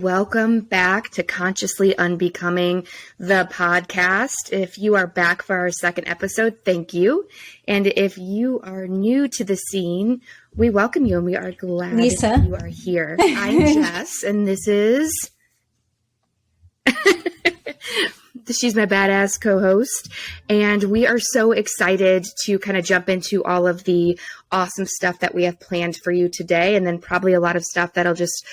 Welcome back to Consciously Unbecoming, the podcast. If you are back for our second episode, thank you. And if you are new to the scene, we welcome you and we are glad Lisa. that you are here. I'm Jess, and this is... She's my badass co-host, and we are so excited to kind of jump into all of the awesome stuff that we have planned for you today, and then probably a lot of stuff that'll just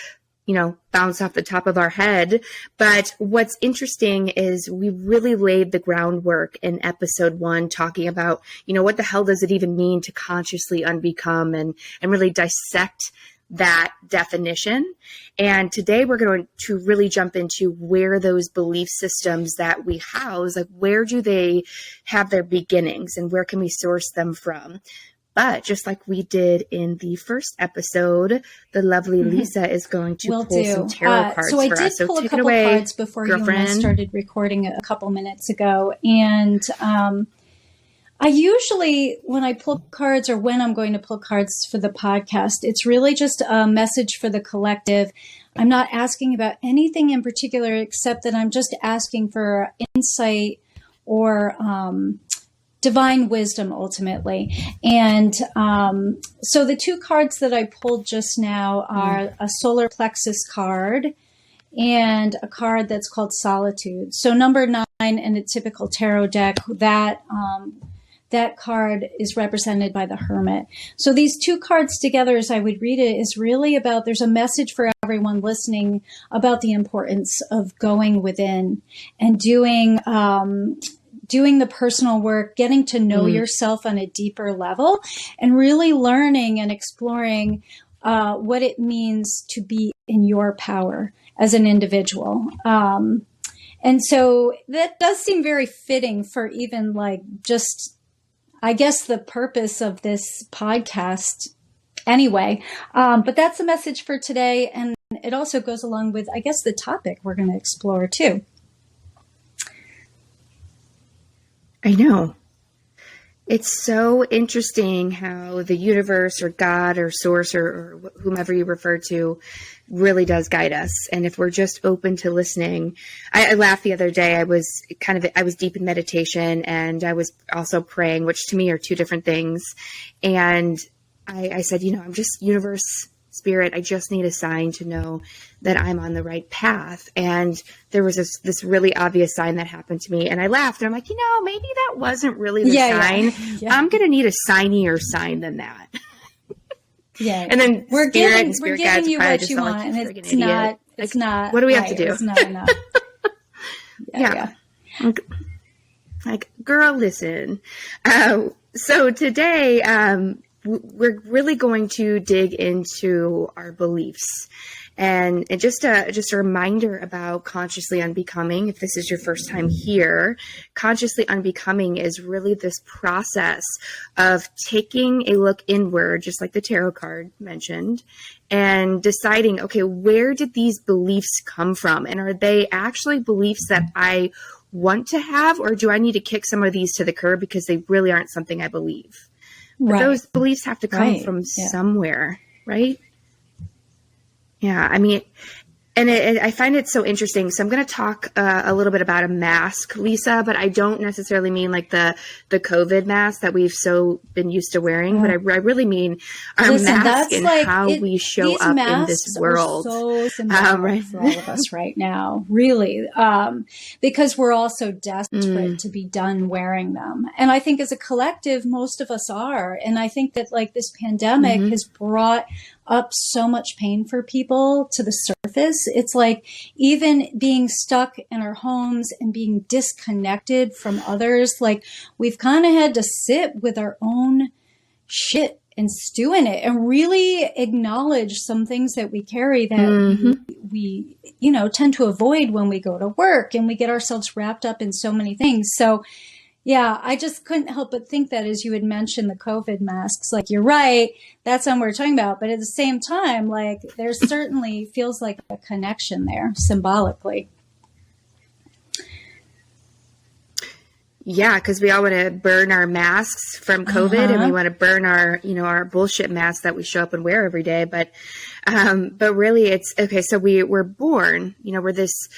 bounce off the top of our head. But what's interesting is we really laid the groundwork in episode 1, talking about, what the hell does it even mean to consciously unbecome and really dissect that definition. And today we're going to really jump into where those belief systems that we house, like where do they have their beginnings and where can we source them from? But just like we did in the first episode, the lovely Lisa is going to pull some tarot cards so I for did us. So pull a take couple it away, cards before girlfriend. You and I started recording a couple minutes ago. And I usually, when I pull cards or when I'm going to pull cards for the podcast, it's really just a message for the collective. I'm not asking about anything in particular, except that I'm just asking for insight or divine wisdom ultimately. And so the two cards that I pulled just now are a solar plexus card and a card that's called Solitude. So number 9 in a typical tarot deck, that card is represented by the Hermit. So these two cards together, as I would read it, is really about, there's a message for everyone listening about the importance of going within and doing the personal work, getting to know yourself on a deeper level, and really learning and exploring what it means to be in your power as an individual. And so that does seem very fitting for even I guess the purpose of this podcast anyway. But that's the message for today. And it also goes along with, I guess, the topic we're going to explore too. I know. It's so interesting how the universe or God or source or whomever you refer to really does guide us. And if we're just open to listening, I laughed the other day. I was deep in meditation and I was also praying, which to me are two different things. And I said, I'm just universe, spirit. I just need a sign to know that I'm on the right path. And there was this really obvious sign that happened to me. And I laughed and I'm like, maybe that wasn't really the sign. Yeah. I'm going to need a signier sign than that. Yeah. And then we're giving you what you want. And it's not. What do we have to do? It's not enough. Yeah. Like, girl, listen. So today, we're really going to dig into our beliefs and just a reminder about consciously unbecoming. If this is your first time here, consciously unbecoming is really this process of taking a look inward, just like the tarot card mentioned, and deciding, okay, where did these beliefs come from? And are they actually beliefs that I want to have, or do I need to kick some of these to the curb because they really aren't something I believe? But those beliefs have to come from somewhere, right? Yeah, I mean, and I find it so interesting. So I'm going to talk a little bit about a mask, Lisa, but I don't necessarily mean like the COVID mask that we've so been used to wearing, but I really mean our mask and how we show up in this world. So symbolic for all of us right now, really, because we're all so desperate to be done wearing them. And I think as a collective, most of us are. And I think that this pandemic has brought up so much pain for people to the surface. It's like even being stuck in our homes and being disconnected from others, we've kind of had to sit with our own shit and stew in it and really acknowledge some things that we carry that we tend to avoid when we go to work, and we get ourselves wrapped up in so many things. So yeah, I just couldn't help but think that as you had mentioned the COVID masks, you're right, that's what we're talking about. But at the same time, there certainly feels like a connection there symbolically. Yeah, because we all want to burn our masks from COVID, and we want to burn our, our bullshit masks that we show up and wear every day. But really, it's okay. So we're born, we're this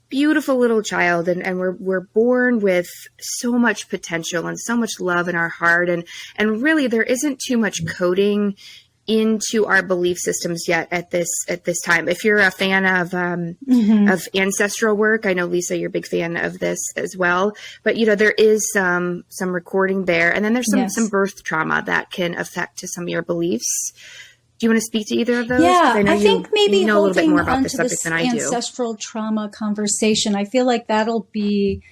beautiful little child, and we're born with so much potential and so much love in our heart, and really there isn't too much coding into our belief systems yet at this time. If you're a fan of ancestral work, I know Lisa, you're a big fan of this as well, but there is some recording there, and then there's some birth trauma that can affect to some of your beliefs. Do you want to speak to either of those? Yeah, I think maybe you know a little bit more about onto this subject than I do. Ancestral trauma conversation. I feel like that'll be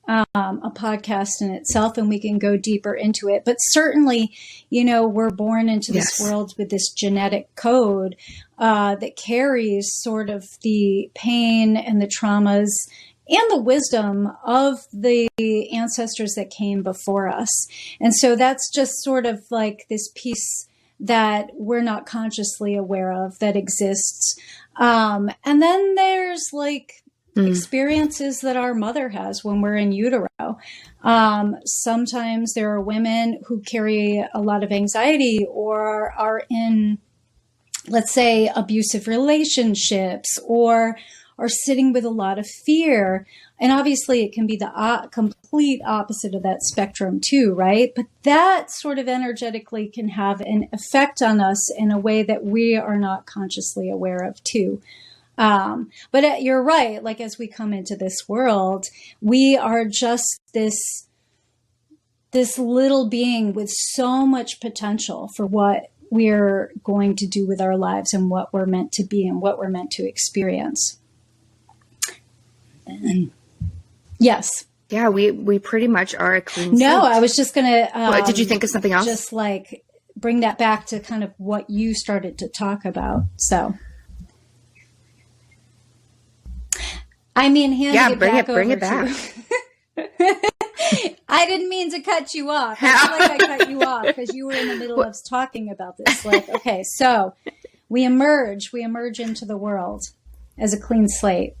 a podcast in itself, and we can go deeper into it. But certainly, we're born into this world with this genetic code that carries sort of the pain and the traumas and the wisdom of the ancestors that came before us. And so that's just sort of like this piece that we're not consciously aware of that exists. And then there's like experiences that our mother has when we're in utero. Sometimes there are women who carry a lot of anxiety or are in, let's say, abusive relationships or are sitting with a lot of fear. And obviously it can be the complete opposite of that spectrum too, right? But that sort of energetically can have an effect on us in a way that we are not consciously aware of too. But you're right. Like, as we come into this world, we are just this little being with so much potential for what we're going to do with our lives and what we're meant to be and what we're meant to experience. And yes. Yeah, we pretty much are a clean slate. No, I was just going to... did you think of something else? Just like bring that back to kind of what you started to talk about. So... I mean, bring it back. I didn't mean to cut you off. I feel like I cut you off because you were in the middle of talking about this. Like, okay, so we emerge into the world as a clean slate.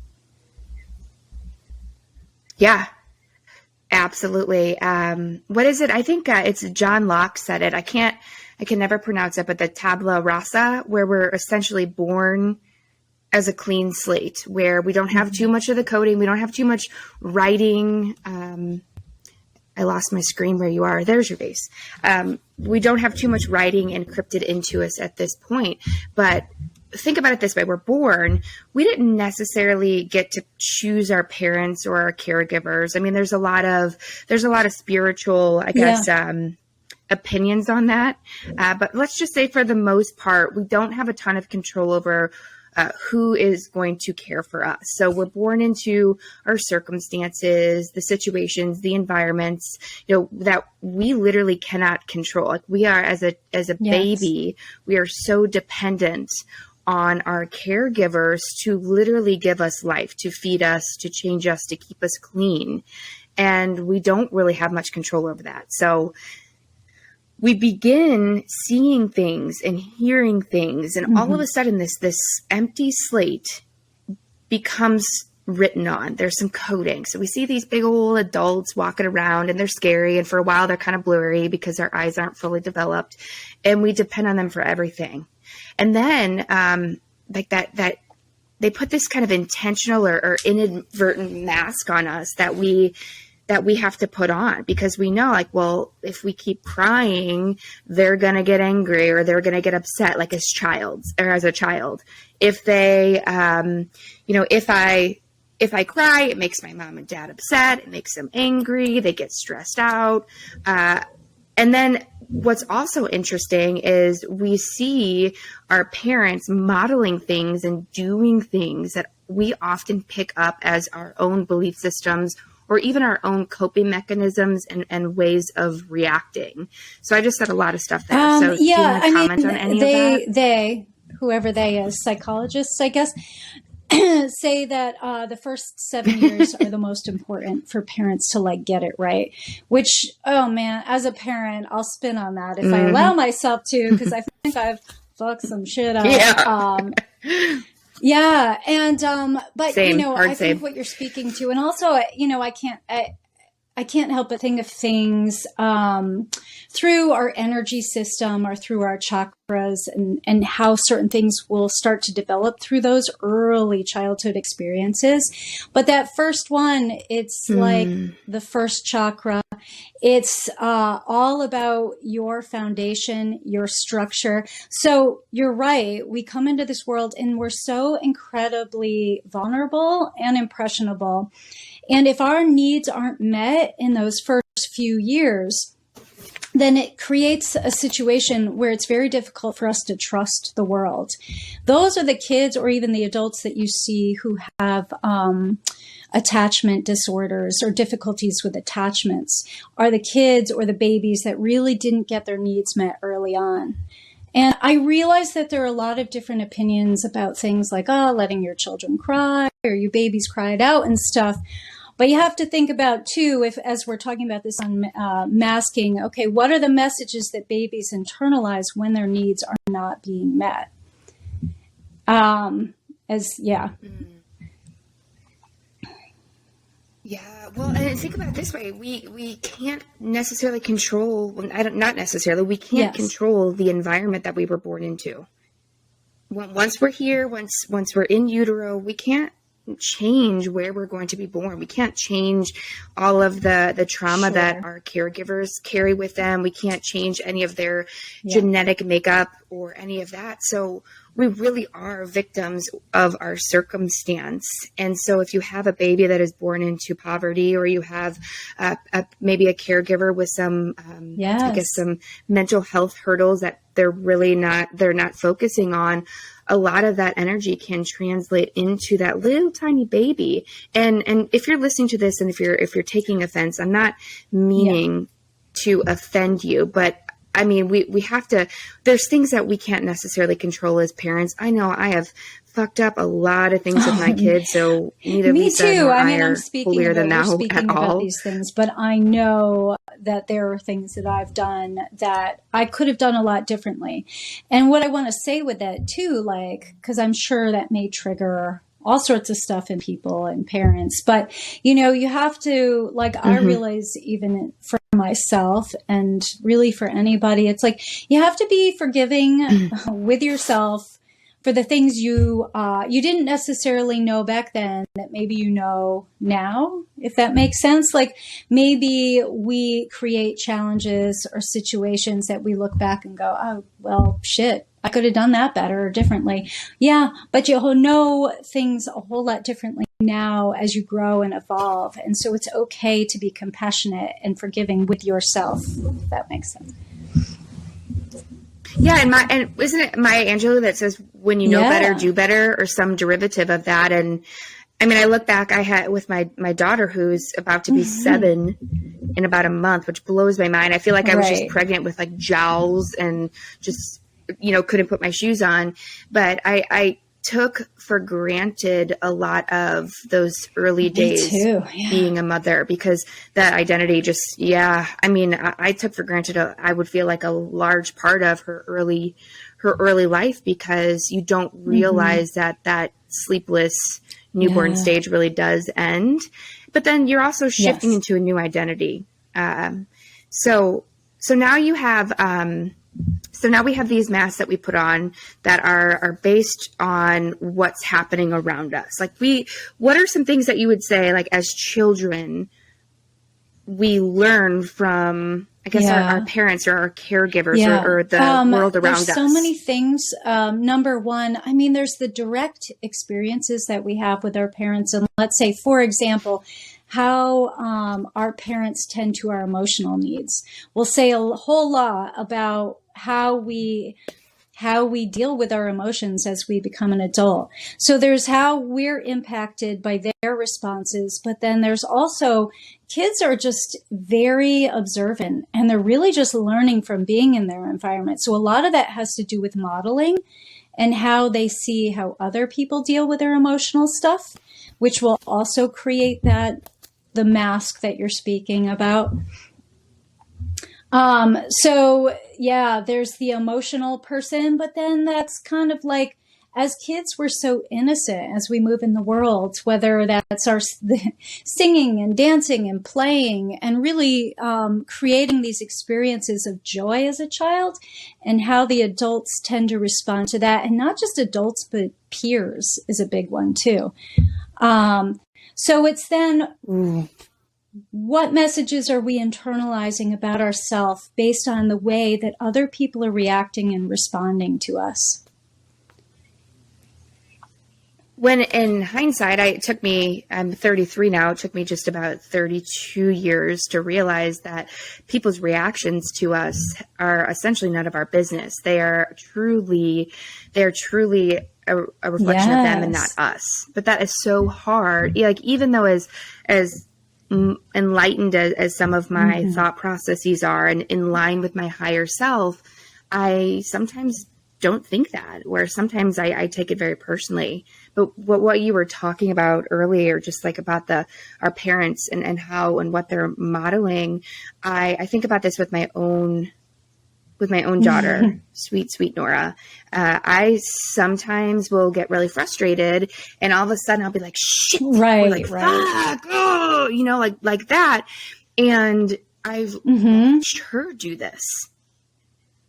Yeah, absolutely. What is it? I think it's John Locke said it. I can never pronounce it, but the tabula rasa, where we're essentially born as a clean slate, where we don't have too much of the coding. We don't have too much writing. I lost my screen where you are. There's your base. We don't have too much writing encrypted into us at this point. But think about it this way. We're born. We didn't necessarily get to choose our parents or our caregivers. I mean, there's a lot of spiritual, I guess, opinions on that. But let's just say for the most part, we don't have a ton of control over who is going to care for us. So we're born into our circumstances, the situations, the environments, that we literally cannot control. Like, we are as a baby, we are so dependent on our caregivers to literally give us life, to feed us, to change us, to keep us clean. And we don't really have much control over that. So we begin seeing things and hearing things, and all of a sudden this empty slate becomes written on. There's some coding. So we see these big old adults walking around, and they're scary, and for a while they're kind of blurry because our eyes aren't fully developed, and we depend on them for everything. And then like that they put this kind of intentional or inadvertent mask on us that we have to put on, because we know, like, well, if we keep crying, they're going to get angry or they're going to get upset, like as a child. If they, if I cry, it makes my mom and dad upset. It makes them angry. They get stressed out. And then what's also interesting is we see our parents modeling things and doing things that we often pick up as our own belief systems, or even our own coping mechanisms and ways of reacting. So I just said a lot of stuff there. So do you want to comment on any of that? They, whoever they is, psychologists, I guess, say that the first 7 years are the most important for parents to like get it right, which, oh man, as a parent, I'll spin on that if I allow myself to, because I think I've fucked some shit up. Yeah. And, but, same, I think what you're speaking to, and also, I can't help but think of things through our energy system or through our chakras, and how certain things will start to develop through those early childhood experiences. But that first one, it's like the first chakra. It's all about your foundation, your structure. So you're right. We come into this world and we're so incredibly vulnerable and impressionable. And if our needs aren't met in those first few years, then it creates a situation where it's very difficult for us to trust the world. Those are the kids or even the adults that you see who have attachment disorders or difficulties with attachments, are the kids or the babies that really didn't get their needs met early on. And I realize that there are a lot of different opinions about things like, letting your children cry or your babies cry it out and stuff. But you have to think about, too, if as we're talking about this on masking, okay, what are the messages that babies internalize when their needs are not being met? Yeah, well, and think about it this way: we can't necessarily control. Not necessarily. We can't control the environment that we were born into. Once we're here, once we're in utero, we can't change where we're going to be born. We can't change all of the trauma that our caregivers carry with them. We can't change any of their genetic makeup or any of that. So we really are victims of our circumstance. And so if you have a baby that is born into poverty, or you have maybe a caregiver with some, some mental health hurdles that they're not focusing on, a lot of that energy can translate into that little tiny baby. And if you're listening to this and if you're taking offense, I'm not meaning to offend you, but I mean, we have to, there's things that we can't necessarily control as parents. I know I have fucked up a lot of things with my kids, so neither Lisa nor I are holier than thou at all. About these things, but I know that there are things that I've done that I could have done a lot differently. And what I want to say with that too, like, because I'm sure that may trigger all sorts of stuff in people and parents, but you have to, like, I realize even for myself and really for anybody, it's like you have to be forgiving with yourself for the things you didn't necessarily know back then that maybe you know now, if that makes sense. Like maybe we create challenges or situations that we look back and go, oh, well, shit, I could have done that better or differently. Yeah, but you'll know things a whole lot differently now as you grow and evolve. And so it's okay to be compassionate and forgiving with yourself, if that makes sense. Yeah, and isn't it Maya Angelou that says, when you know better, do better, or some derivative of that? And I mean, I look back, I had with my daughter who's about to be 7 in about a month, which blows my mind. I feel like I was just pregnant with like jowls and just, couldn't put my shoes on. But I took for granted a lot of those early days being a mother, because that identity just, I took for granted, I would feel like a large part of her early life, because you don't realize that sleepless newborn stage really does end. But then you're also shifting into a new identity. So now you have, so now we have these masks that we put on that are based on what's happening around us. Like what are some things that you would say, like as children, we learn from, I guess, our parents or our caregivers or the world around us? There's so many things. Number one, I mean, there's the direct experiences that we have with our parents. And let's say, for example, how our parents tend to our emotional needs. We'll say a whole lot about how we deal with our emotions as we become an adult. So there's how we're impacted by their responses, but then there's also kids are just very observant and they're really just learning from being in their environment. So a lot of that has to do with modeling and how they see how other people deal with their emotional stuff, which will also create the mask that you're speaking about. So there's the emotional person, but then that's kind of like as kids, we're so innocent as we move in the world, whether that's our singing and dancing and playing and really creating these experiences of joy as a child, and how the adults tend to respond to that. And not just adults, but peers is a big one too. So it's then, what messages are we internalizing about ourselves based on the way that other people are reacting and responding to us? When in hindsight, I'm 33 now, it took me just about 32 years to realize that people's reactions to us are essentially none of our business. They are truly a reflection of them and not us. But that is so hard. Like, even though as enlightened as some of my thought processes are and in line with my higher self, I sometimes don't think that, where sometimes I take it very personally. But what you were talking about earlier, just like about our parents and how and what they're modeling, I think about this with my own daughter, sweet Nora. I sometimes will get really frustrated, and all of a sudden I'll be like, shit, or like, fuck, oh, like that. And I've watched her do this.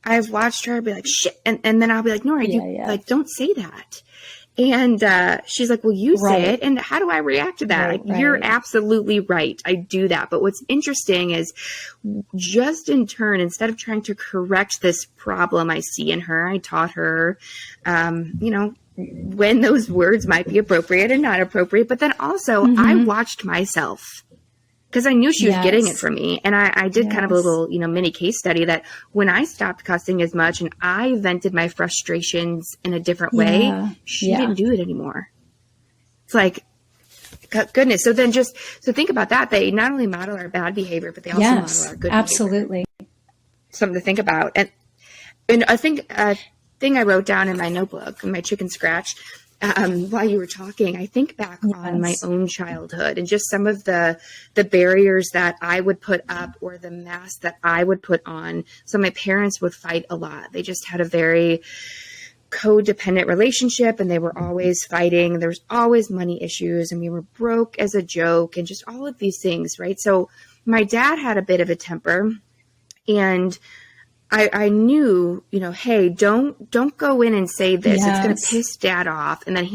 I've watched her be like, shit. And then I'll be like, Nora, like, don't say that. And she's like, well, you say it. And how do I react to that? You're absolutely right. I do that. But what's interesting is, just in turn, instead of trying to correct this problem I see in her, I taught her, when those words might be appropriate and not appropriate. But then also I watched myself, because I knew she was getting it from me. And I did kind of a little, mini case study that when I stopped cussing as much and I vented my frustrations in a different way, she didn't do it anymore. It's like, goodness. So think about that. They not only model our bad behavior, but they also model our good absolutely behavior. Something to think about. And I think a thing I wrote down in my notebook, in my chicken scratch, while you were talking, I think back on my own childhood and just some of the barriers that I would put up, or the mask that I would put on. So my parents would fight a lot. They just had a very codependent relationship, and they were always fighting. There was always money issues, and we were broke as a joke, and just all of these things, right? So my dad had a bit of a temper, and I knew, hey, don't go in and say this. It's going to piss dad off. And then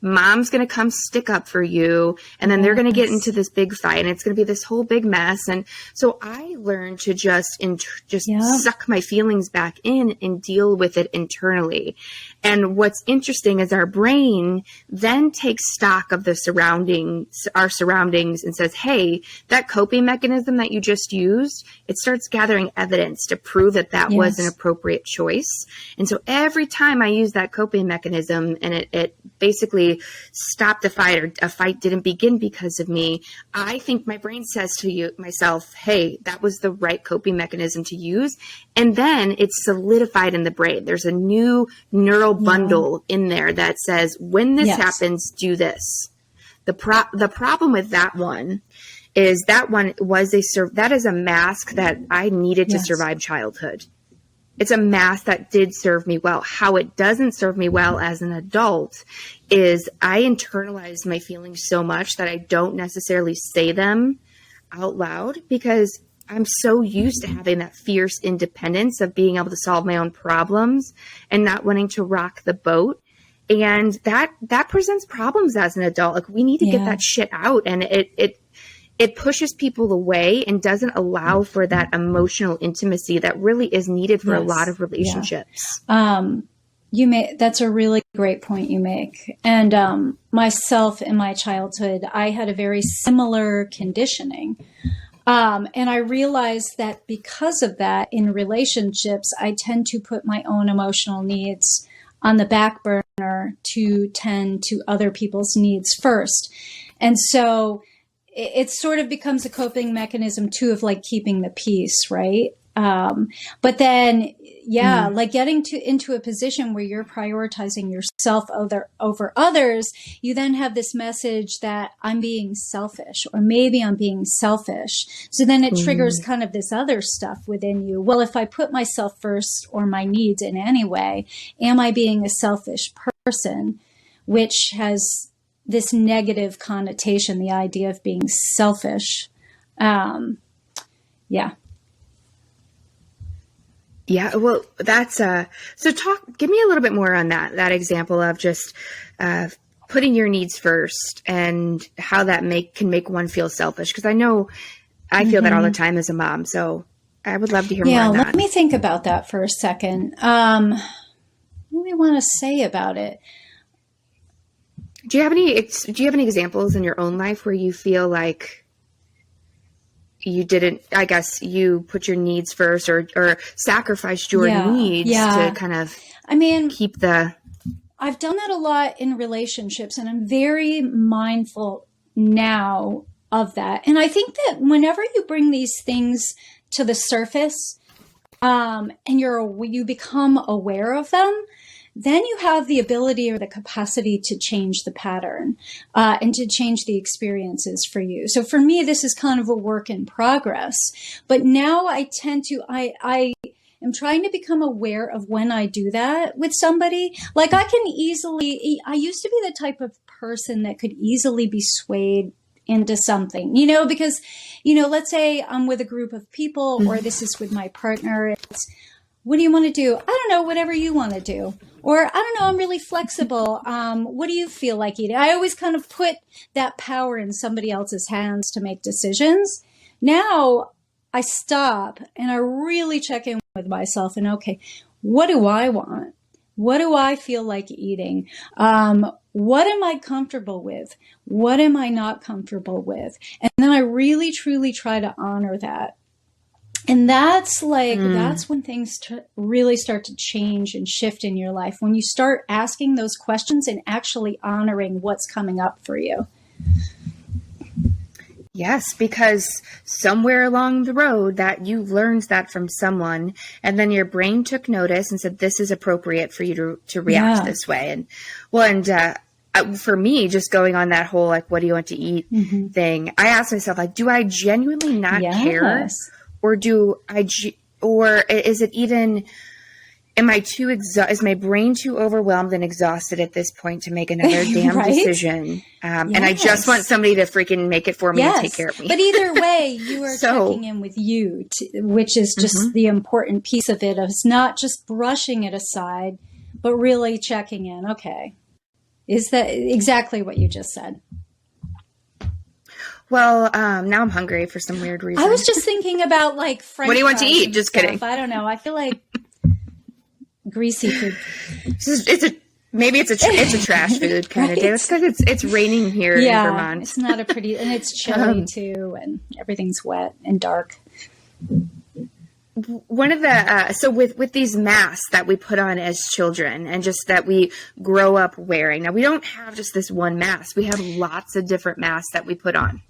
mom's going to come stick up for you. And then they're going to get into this big fight, and it's going to be this whole big mess. And so I learned to just suck my feelings back in and deal with it internally. And what's interesting is our brain then takes stock of our surroundings, and says, hey, that coping mechanism that you just used, it starts gathering evidence to prove that was an appropriate choice. And so every time I use that coping mechanism and it basically stopped the fight, or a fight didn't begin because of me, I think my brain says to myself, hey, that was the right coping mechanism to use. And then it's solidified in the brain. There's a new neural bundle in there that says, when this happens, do this. The problem with that one is that is a mask that I needed to survive childhood. It's a mask that did serve me well. How it doesn't serve me well as an adult is I internalize my feelings so much that I don't necessarily say them out loud, because I'm so used to having that fierce independence of being able to solve my own problems and not wanting to rock the boat. And that presents problems as an adult. Like, we need to get that shit out. And it pushes people away and doesn't allow for that emotional intimacy that really is needed for a lot of relationships. That's a really great point you make. And myself in my childhood, I had a very similar conditioning. And I realized that because of that, in relationships, I tend to put my own emotional needs on the back burner to tend to other people's needs first. And so it sort of becomes a coping mechanism too, of like keeping the peace, right? But then, like getting into a position where you're prioritizing yourself over others, you then have this message that I'm being selfish, or maybe I'm being selfish. So then it triggers kind of this other stuff within you. Well, if I put myself first or my needs in any way, am I being a selfish person? Which has this negative connotation, the idea of being selfish. Yeah, well, that's give me a little bit more on that example of just putting your needs first and how that can make one feel selfish. Because I know I feel that all the time as a mom. So I would love to hear more on that. Let me think about that for a second. What do we want to say about it? Do you have any examples in your own life where you feel like you didn't, I guess you put your needs first or sacrificed your needs to kind of keep I've done that a lot in relationships, and I'm very mindful now of that. And I think that whenever you bring these things to the surface, and you become aware of them, then you have the ability or the capacity to change the pattern and to change the experiences for you. So for me, this is kind of a work in progress. But now I am trying to become aware of when I do that with somebody. Like I used to be the type of person that could easily be swayed into something, because, let's say I'm with a group of people or this is with my partner. It's, what do you want to do? I don't know, whatever you want to do. Or I don't know, I'm really flexible. What do you feel like eating? I always kind of put that power in somebody else's hands to make decisions. Now I stop and I really check in with myself and, okay, what do I want? What do I feel like eating? What am I comfortable with? What am I not comfortable with? And then I really, truly try to honor that. And that's when things really start to change and shift in your life. When you start asking those questions and actually honoring what's coming up for you. Yes, because somewhere along the road that you learned that from someone, and then your brain took notice and said, this is appropriate for you to react this way. And for me, just going on that whole, like, what do you want to eat thing, I asked myself, like, do I genuinely not care? Or is it even, is my brain too overwhelmed and exhausted at this point to make another damn decision? And I just want somebody to freaking make it for me and take care of me. But either way, you are checking in with you, which is just the important piece of it. It's not just brushing it aside, but really checking in. Okay. Is that exactly what you just said? Well, now I'm hungry for some weird reason. I was just thinking about like French what do you want to eat? Just kidding. I don't know. I feel like greasy food. Maybe it's a trash food kind of day. It's because it's raining here in Vermont. It's not a pretty, and it's chilly too, and everything's wet and dark. One of the so with these masks that we put on as children and just that we grow up wearing. Now we don't have just this one mask. We have lots of different masks that we put on.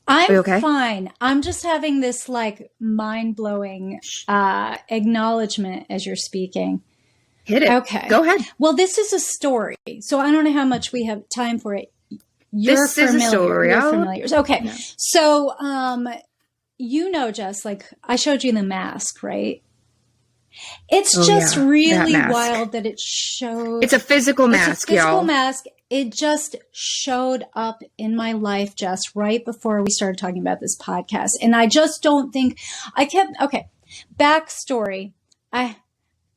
I'm fine. I'm just having this like mind-blowing acknowledgement as you're speaking. Hit it. Okay. Go ahead. Well, this is a story. So I don't know how much we have time for it. You're familiar. Is a story. You're familiar. Okay. No. So, Jess, like I showed you the mask, right? It's just really wild that it showed. It's a physical mask, y'all. It's a physical mask. It just showed up in my life just right before we started talking about this podcast. And I just don't think backstory.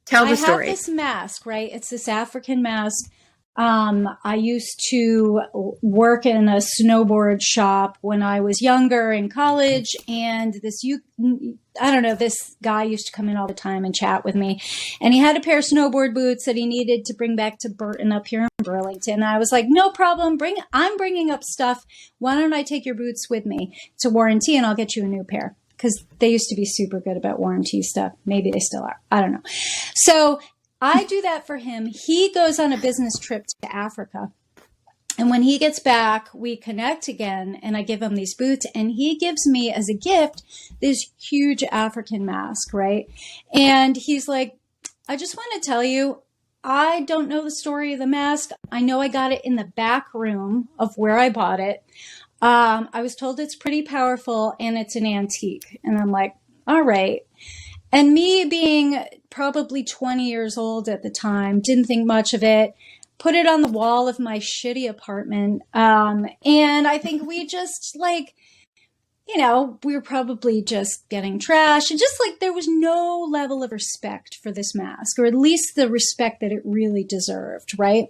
Tell the story. I have this mask, right? It's this African mask. I used to work in a snowboard shop when I was younger in college, and this guy used to come in all the time and chat with me, and he had a pair of snowboard boots that he needed to bring back to Burton up here in Burlington. I was like, no problem. I'm bringing up stuff. Why don't I take your boots with me to warranty and I'll get you a new pair? Because they used to be super good about warranty stuff. Maybe they still are. I don't know. So I do that for him. He goes on a business trip to Africa. And when he gets back, we connect again, and I give him these boots, and he gives me as a gift this huge African mask, right? And he's like, I just want to tell you, I don't know the story of the mask. I know I got it in the back room of where I bought it. I was told it's pretty powerful and it's an antique. And I'm like, all right. And me being probably 20 years old at the time, didn't think much of it, put it on the wall of my shitty apartment. And I think we just like, you know, we were probably just getting trash, and just like there was no level of respect for this mask, or at least the respect that it really deserved, right?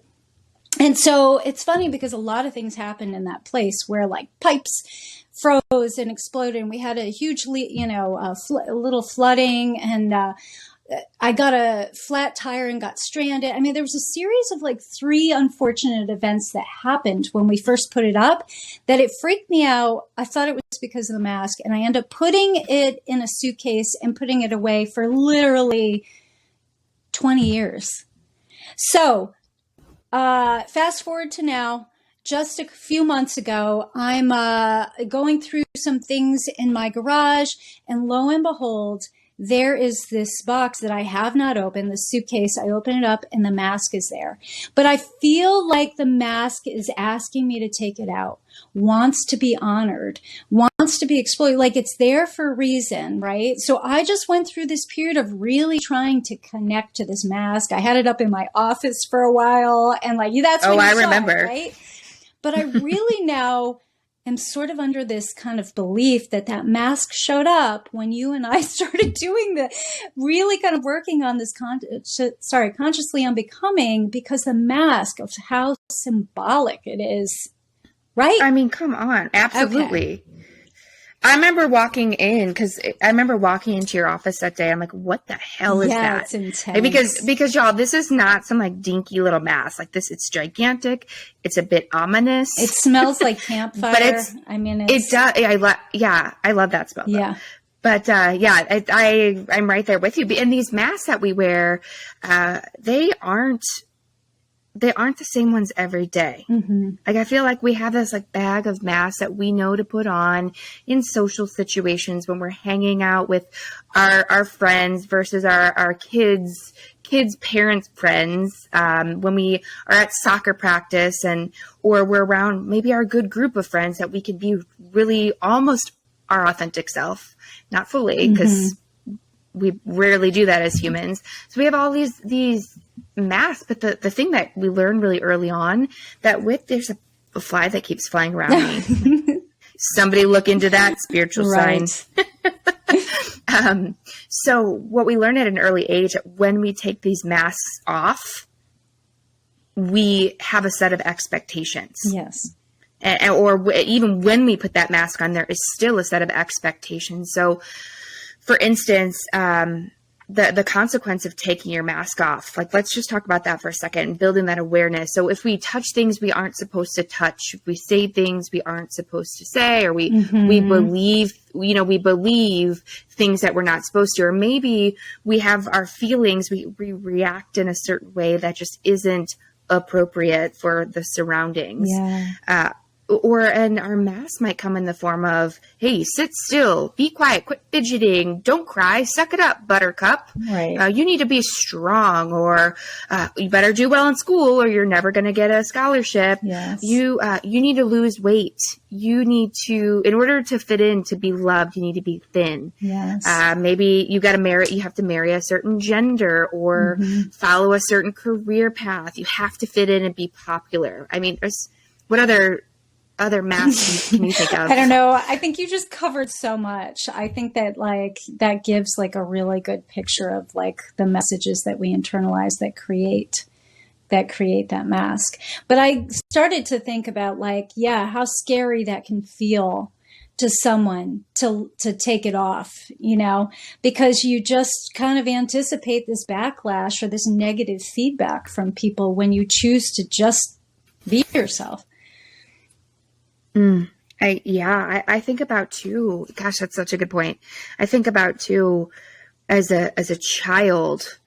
And so it's funny because a lot of things happened in that place where like pipes froze and exploded, and we had a huge, a little flooding, and I got a flat tire and got stranded. I mean, there was a series of like 3 unfortunate events that happened when we first put it up that it freaked me out. I thought it was because of the mask, and I ended up putting it in a suitcase and putting it away for literally 20 years. So fast forward to now, just a few months ago, I'm going through some things in my garage, and lo and behold, there is this box that I have not opened, the suitcase. I open it up and the mask is there. But I feel like the mask is asking me to take it out, wants to be honored, wants to be exploited. Like it's there for a reason, right? So I just went through this period of really trying to connect to this mask. I had it up in my office for a while, and like, that's when I you saw remember. it, right? But I really now am sort of under this kind of belief that that mask showed up when you and I started doing the really kind of working on this consciously unbecoming, because the mask of how symbolic it is, right? I mean, come on. Absolutely. Okay. I remember walking into your office that day. I'm like, what the hell is that? It's intense. Because y'all, this is not some like dinky little mask. Like this, it's gigantic. It's a bit ominous. It smells like campfire. But it does. I love that smell. Yeah. Though. But I'm right there with you. And these masks that we wear, they aren't the same ones every day. Mm-hmm. Like, I feel like we have this like bag of masks that we know to put on in social situations when we're hanging out with our friends versus our kids' parents' friends, when we are at soccer practice or we're around maybe our good group of friends that we can be really almost our authentic self, not fully, because we rarely do that as humans. So we have all these masks, but the thing that we learned really early on, that there's a fly that keeps flying around me. Somebody look into that, spiritual signs. So what we learned at an early age, when we take these masks off, we have a set of expectations. Yes. Or even when we put that mask on, there is still a set of expectations. So for instance, the consequence of taking your mask off, like, let's just talk about that for a second, building that awareness. So if we touch things we aren't supposed to touch, if we say things we aren't supposed to say, or we believe things that we're not supposed to, or maybe we have our feelings, we react in a certain way that just isn't appropriate for the surroundings. Yeah. And our mask might come in the form of, hey, sit still, be quiet, quit fidgeting, don't cry, suck it up, buttercup. Right. You need to be strong, or you better do well in school or you're never going to get a scholarship. Yes. You need to lose weight. You need to, in order to fit in, to be loved, you need to be thin. Yes. Maybe you have to marry a certain gender or follow a certain career path. You have to fit in and be popular. I mean, what other masks can you think of? I don't know. I think you just covered so much. I think that that gives like a really good picture of like the messages that we internalize that create that mask. But I started to think about how scary that can feel to someone to take it off, because you just kind of anticipate this backlash or this negative feedback from people when you choose to just be yourself. I think about too, gosh, that's such a good point. I think about too, as a child,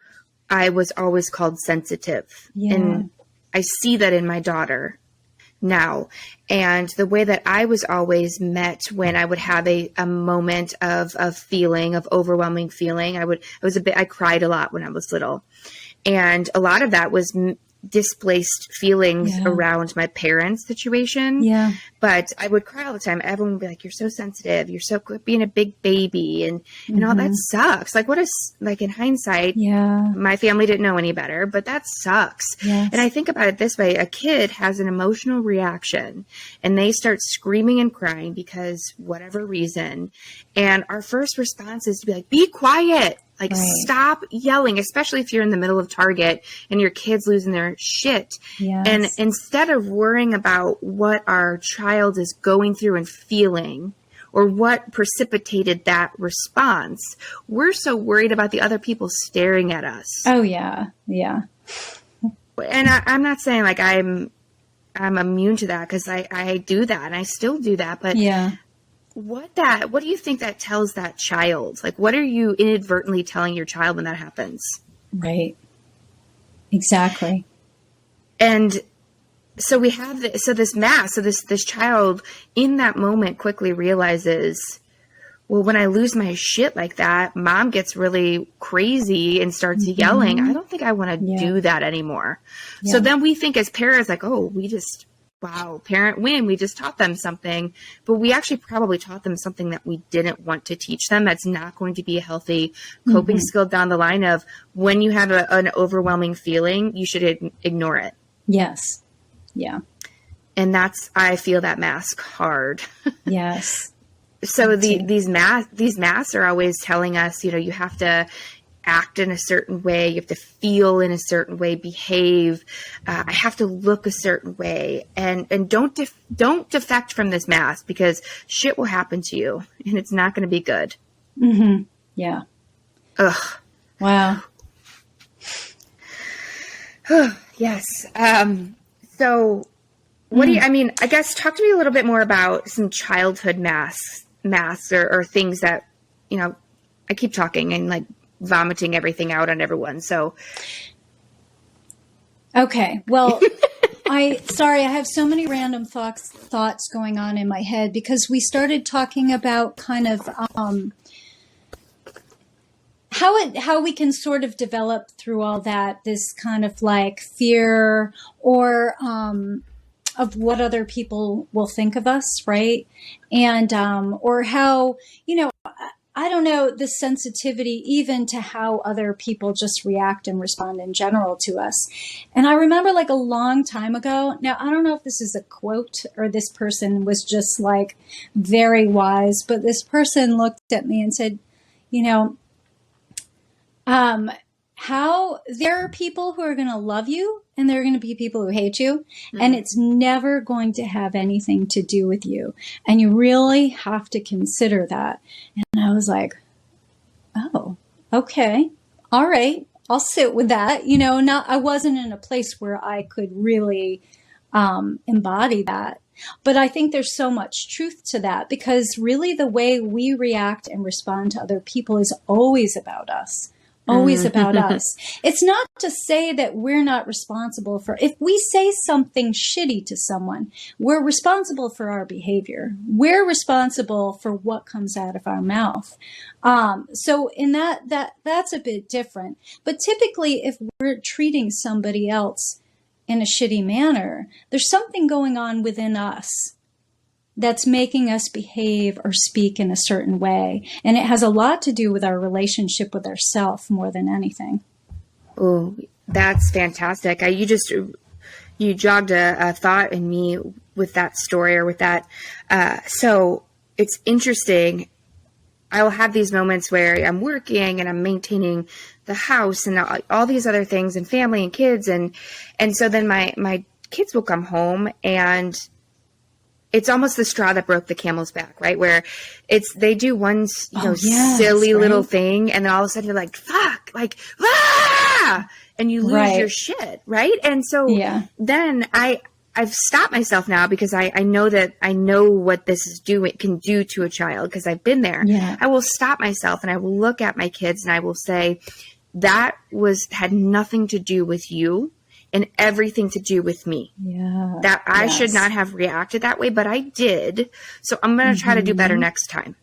I was always called sensitive. Yeah. And I see that in my daughter. now. And the way that I was always met when I would have a moment of feeling, of overwhelming feeling, I cried a lot when I was little. And a lot of that was displaced feelings around my parents' situation. Yeah. But I would cry all the time. Everyone would be like, you're so sensitive. You're so good being a big baby. And all that sucks. Like like in hindsight, my family didn't know any better, but that sucks. Yes. And I think about it this way. A kid has an emotional reaction and they start screaming and crying because whatever reason. And our first response is to be like, be quiet. Like, stop yelling, especially if you're in the middle of Target and your kid's losing their shit. Yes. And instead of worrying about what our child is going through and feeling or what precipitated that response, we're so worried about the other people staring at us. Oh, yeah. Yeah. And I'm not saying like I'm immune to that, because I do that and I still do that. But what do you think that tells that child? Like, what are you inadvertently telling your child when that happens? Right. Exactly. And so we have this child in that moment quickly realizes, well, when I lose my shit like that, mom gets really crazy and starts yelling. I don't think I want to do that anymore. Yeah. So then we think as parents, like, oh, wow, parent win. We just taught them something, but we actually probably taught them something that we didn't want to teach them. That's not going to be a healthy coping skill down the line of when you have an overwhelming feeling, you should ignore it. Yes. Yeah. And I feel that mask hard. Yes. So these masks are always telling us, you have to act in a certain way. You have to feel in a certain way, behave. I have to look a certain way, and don't defect from this mask, because shit will happen to you and it's not going to be good. Mm-hmm. Yeah. Ugh. Wow. Yes. So what do you, I guess talk to me a little bit more about some childhood masks or things that, I keep talking and like vomiting everything out on everyone. So. Okay. Well, I have so many random thoughts going on in my head, because we started talking about kind of, how we can sort of develop through all that, this kind of like fear or, of what other people will think of us. Right. And, or how, I don't know, the sensitivity even to how other people just react and respond in general to us. And I remember like a long time ago, now I don't know if this is a quote or this person was just like very wise, but this person looked at me and said, how there are people who are going to love you and there are going to be people who hate you, and it's never going to have anything to do with you. And you really have to consider that. And I was like, oh, okay. All right. I'll sit with that. I wasn't in a place where I could really embody that. But I think there's so much truth to that, because really the way we react and respond to other people is always about us. Always about us. It's not to say that we're not responsible for, if we say something shitty to someone, we're responsible for our behavior. We're responsible for what comes out of our mouth. So in that's a bit different. But typically, if we're treating somebody else in a shitty manner, there's something going on within us that's making us behave or speak in a certain way. And it has a lot to do with our relationship with ourselves more than anything. Oh, that's fantastic. You jogged a thought in me with that story or with that. So it's interesting. I will have these moments where I'm working and I'm maintaining the house and all these other things and family and kids. And so then my kids will come home, and it's almost the straw that broke the camel's back, right? Where they do one, silly little thing, and then all of a sudden you're like, fuck, like, ah! And you lose your shit, right? And so then I've stopped myself now, because I know what this can do to a child, because I've been there. Yeah. I will stop myself and I will look at my kids and I will say, that had nothing to do with you. and everything to do with me. Yeah. That I should not have reacted that way, but I did. So I'm going to try to do better next time.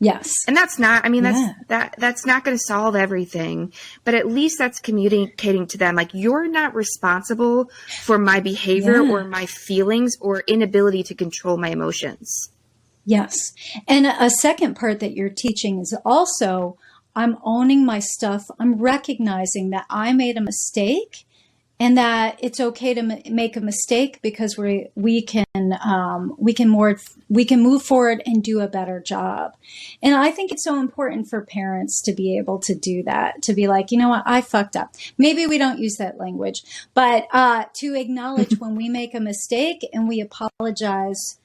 Yes. And that's not, that's not going to solve everything, but at least that's communicating to them, like, you're not responsible for my behavior or my feelings or inability to control my emotions. Yes. And a second part that you're teaching is also, I'm owning my stuff. I'm recognizing that I made a mistake and that it's okay to make a mistake because we can move forward and do a better job. And I think it's so important for parents to be able to do that, to be like, you know what, I fucked up. Maybe we don't use that language, but to acknowledge when we make a mistake and we apologize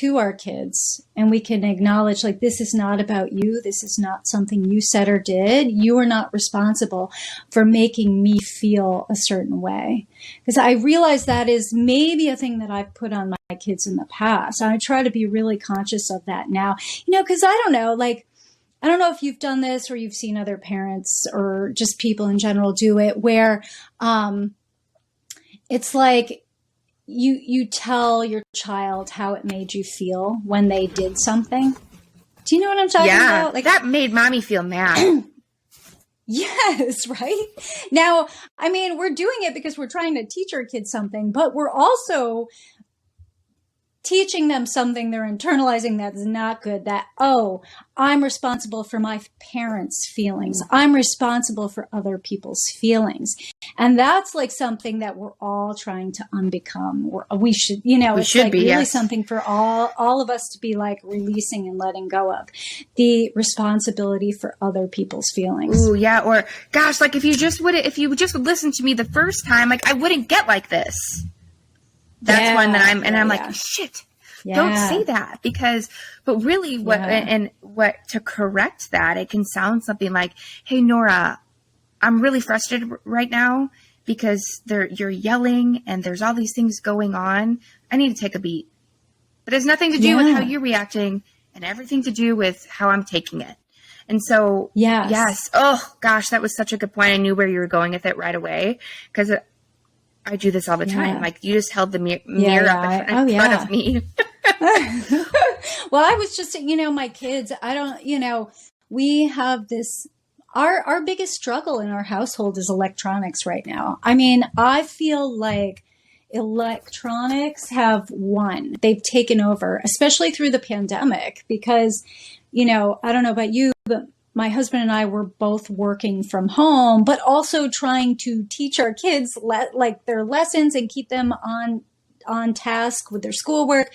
to our kids, and we can acknowledge, like, this is not about you. This is not something you said or did. You are not responsible for making me feel a certain way. Because I realize that is maybe a thing that I've put on my kids in the past. I try to be really conscious of that now, because I don't know if you've done this or you've seen other parents or just people in general do it, where it's like, you tell your child how it made you feel when they did something. Do you know what I'm talking about? Like, that made mommy feel mad. Yes, right? Now, we're doing it because we're trying to teach our kids something, but we're also teaching them something they're internalizing that's not good, that, oh, I'm responsible for my parents' feelings. I'm responsible for other people's feelings. And that's like something that we're all trying to unbecome. We should, it's should like be, really yes. something for all of us to be like releasing and letting go of, the responsibility for other people's feelings. Ooh, yeah. Or gosh, like if you just would listen to me the first time, like I wouldn't get like this. That's one that I'm like, shit, don't say that, but really what to correct that, it can sound something like, hey, Nora, I'm really frustrated right now because you're yelling and there's all these things going on. I need to take a beat. But it has nothing to do with how you're reacting and everything to do with how I'm taking it. And so, yes. Oh gosh, that was such a good point. I knew where you were going with it right away, because I do this all the time. Like, you just held the mirror up in front of me. Well, I was just, my kids, we have this, our biggest struggle in our household is electronics right now. I feel like electronics have won. They've taken over, especially through the pandemic, because, I don't know about you, but my husband and I were both working from home, but also trying to teach our kids their lessons and keep them on task with their schoolwork.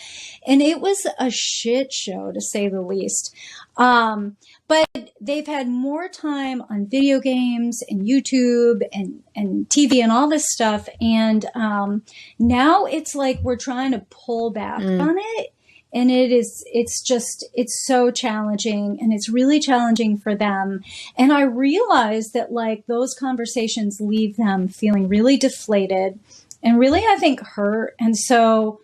And it was a shit show, to say the least. But they've had more time on video games and YouTube and TV and all this stuff. And now it's like we're trying to pull back on it. And it's so challenging, and it's really challenging for them. And I realize that, like, those conversations leave them feeling really deflated and really, I think, hurt. And so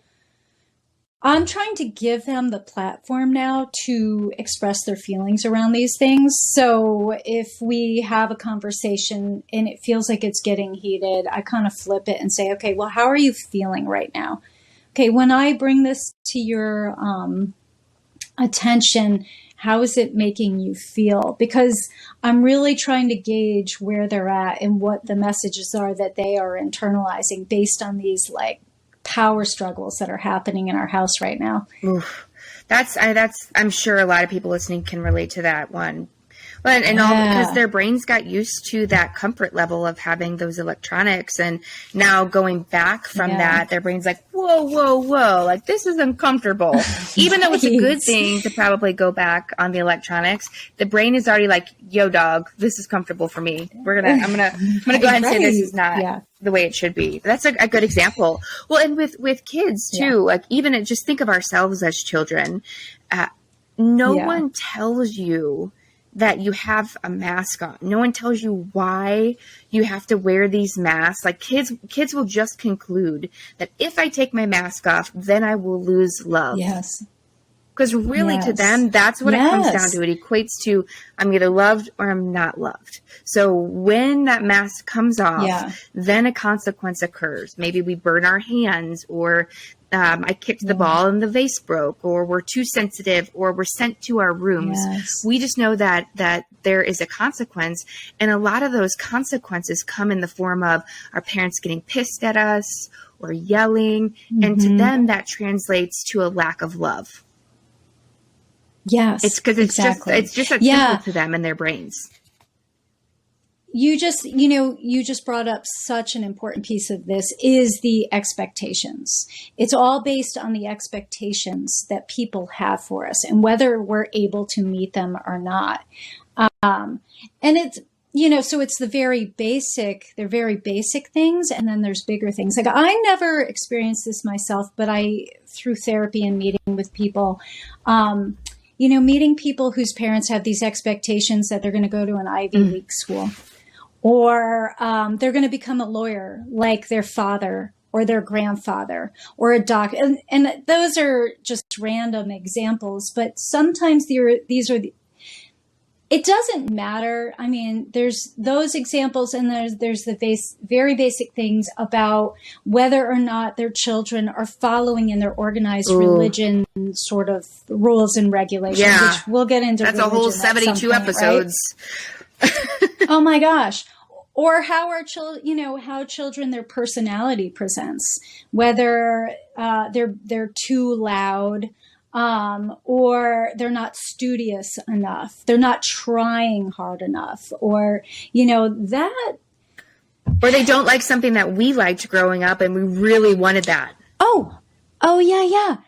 I'm trying to give them the platform now to express their feelings around these things. So if we have a conversation and it feels like it's getting heated, I kind of flip it and say, okay, well, how are you feeling right now? Okay, when I bring this to your attention, how is it making you feel? Because I'm really trying to gauge where they're at and what the messages are that they are internalizing based on these, like, power struggles that are happening in our house right now. Oof. I'm sure a lot of people listening can relate to that one. But all because their brains got used to that comfort level of having those electronics, and now going back from that, their brain's like, whoa, like, this is uncomfortable. Even though it's a good thing to probably go back on the electronics, the brain is already like, yo, dog, this is comfortable for me. I'm gonna go ahead and say this is not the way it should be. That's a good example. Well, and with kids too, like, even just think of ourselves as children. No one tells you that you have a mask on. No one tells you why you have to wear these masks. Like, kids will just conclude that if I take my mask off, then I will lose love. Yes. Because really to them, that's what it comes down to. It equates to, I'm either loved or I'm not loved. So when that mask comes off, then a consequence occurs. Maybe we burn our hands, or I kicked the ball and the vase broke, or we're too sensitive, or we're sent to our rooms. We just know that there is a consequence. And a lot of those consequences come in the form of our parents getting pissed at us or yelling. And to them, that translates to a lack of love. Yes. It's because it's just that simple to them in their brains. You just brought up such an important piece of this is the expectations. It's all based on the expectations that people have for us and whether we're able to meet them or not. And it's, so it's they're very basic things. And then there's bigger things. Like I never experienced this myself, but through therapy and meeting with people, meeting people whose parents have these expectations that they're going to go to an Ivy League school. Or they're going to become a lawyer like their father or their grandfather or a doctor. And those are just random examples. But sometimes it doesn't matter. I mean, there's those examples and there's the very basic things about whether or not their children are following in their organized religion sort of rules and regulations, which we'll get into. That's a whole 72 episodes. Right? Oh my gosh. Or how our how children, their personality presents, whether they're too loud, or they're not studious enough, they're not trying hard enough, or that, or they don't like something that we liked growing up and we really wanted that. Oh yeah.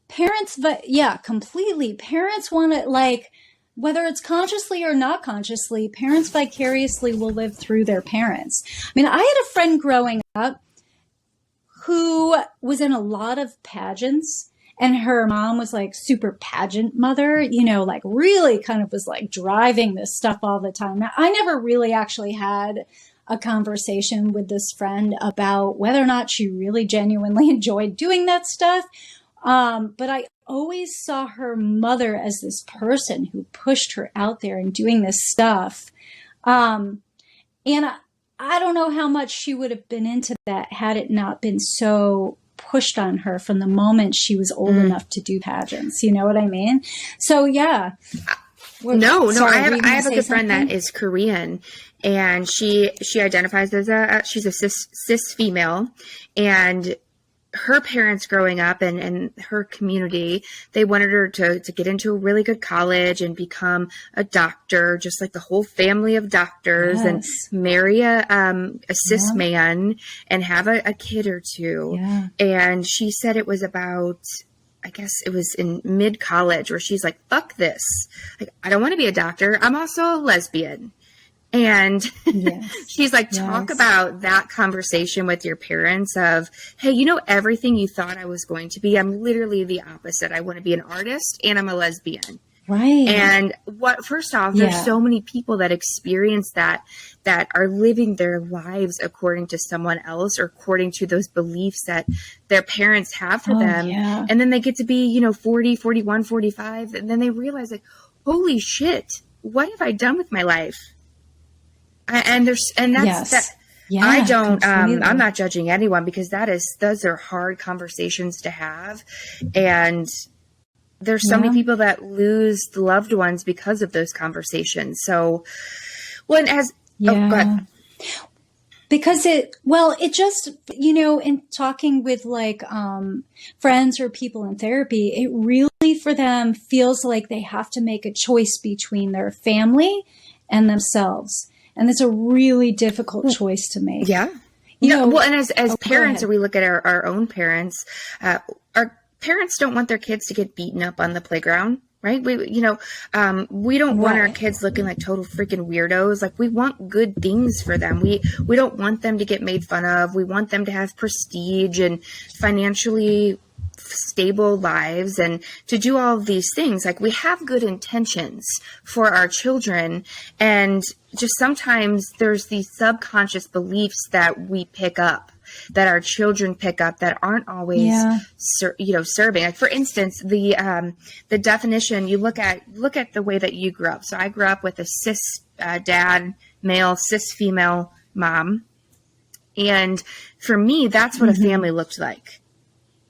Parents, but completely. Parents want to whether it's consciously or not consciously, parents vicariously will live through their parents. I mean, I had a friend growing up who was in a lot of pageants, and her mom was super pageant mother, really kind of was driving this stuff all the time. Now, I never really actually had a conversation with this friend about whether or not she really genuinely enjoyed doing that stuff. But I always saw her mother as this person who pushed her out there and doing this stuff. And I don't know how much she would have been into that had it not been so pushed on her from the moment she was old enough to do pageants. You know what I mean? So, yeah. No, I have a good friend that is Korean, and she identifies as she's a cis female, and her parents growing up and her community, they wanted her to get into a really good college and become a doctor, just like the whole family of doctors, and marry a cis man and have a kid or two. Yeah. And she said it was about, I guess it was in mid-college where she's like, fuck this. I don't want to be a doctor. I'm also a lesbian. And she's like, talk about that conversation with your parents of, hey, everything you thought I was going to be, I'm literally the opposite. I want to be an artist and I'm a lesbian. Right. And first off, there's so many people that experience that are living their lives according to someone else or according to those beliefs that their parents have for them. Yeah. And then they get to be, 40, 41, 45. And then they realize holy shit, what have I done with my life? I'm not judging anyone, because those are hard conversations to have. And there's so many people that lose loved ones because of those conversations. So, because it just, in talking with friends or people in therapy, it really for them feels like they have to make a choice between their family and themselves. And it's a really difficult choice to make. Yeah. And as parents, or we look at our own parents, our parents don't want their kids to get beaten up on the playground, right? We don't want our kids looking like total freaking weirdos. We want good things for them. We don't want them to get made fun of. We want them to have prestige and financially stable lives and to do all of these things. We have good intentions for our children, and just sometimes there's these subconscious beliefs that we pick up. that our children pick up that aren't always, serving. Like, for instance, the definition, you look at the way that you grew up. So I grew up with a cis dad, male, cis female mom. And for me, that's what a family looked like.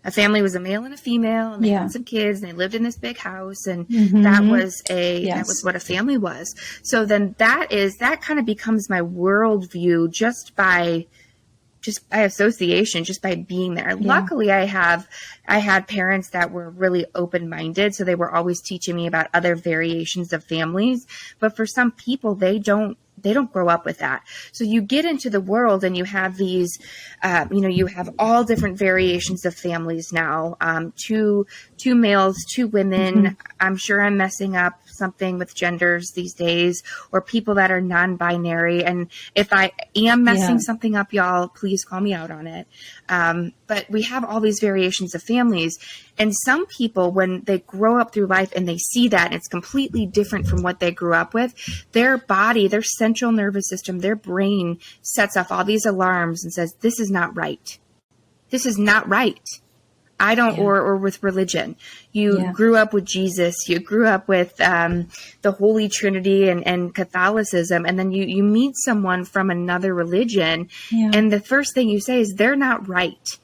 A family was a male and a female, and they had some kids, and they lived in this big house, and that was that was what a family was. So then that kind of becomes my worldview just by association, just by being there. Yeah. Luckily, I had parents that were really open-minded, so they were always teaching me about other variations of families. But for some people, they don't grow up with that. So you get into the world and you have these, you have all different variations of families now, two males, two women. I'm sure I'm messing up something with genders these days, or people that are non-binary. And if I am messing something up, y'all, please call me out on it. But we have all these variations of families. And some people, when they grow up through life and they see that, and it's completely different from what they grew up with, their body, their central nervous system, their brain sets off all these alarms and says, this is not right. This is not right. I don't, or with religion. You grew up with Jesus, you grew up with the Holy Trinity and Catholicism, and then you meet someone from another religion, and the first thing you say is, they're not right.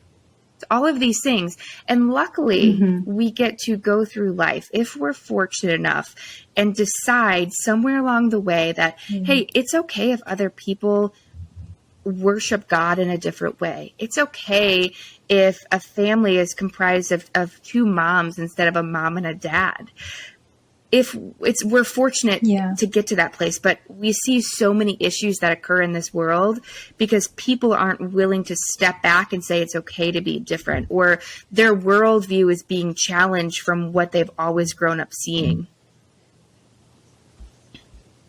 All of these things. And luckily, we get to go through life, if we're fortunate enough, and decide somewhere along the way that, hey, it's okay if other people worship God in a different way. It's okay if a family is comprised of two moms instead of a mom and a dad. We're fortunate to get to that place, but we see so many issues that occur in this world because people aren't willing to step back and say it's okay to be different, or their worldview is being challenged from what they've always grown up seeing.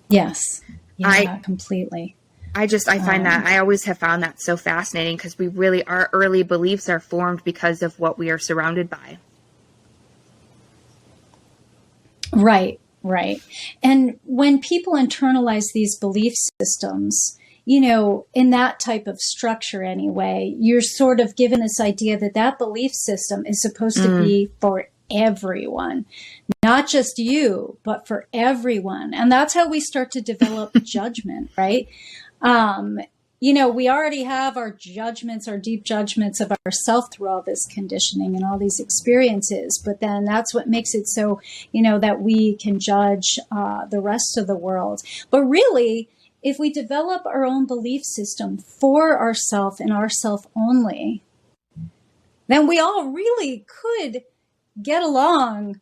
Yes. Yeah, completely. I find that, I always have found that so fascinating, because our early beliefs are formed because of what we are surrounded by. Right. And when people internalize these belief systems, in that type of structure anyway, you're sort of given this idea that belief system is supposed to be for everyone, not just you, but for everyone. And that's how we start to develop judgment, right? We already have our judgments, our deep judgments of ourselves through all this conditioning and all these experiences. But then that's what makes it so, that we can judge the rest of the world. But really, if we develop our own belief system for ourselves and ourselves only, then we all really could get along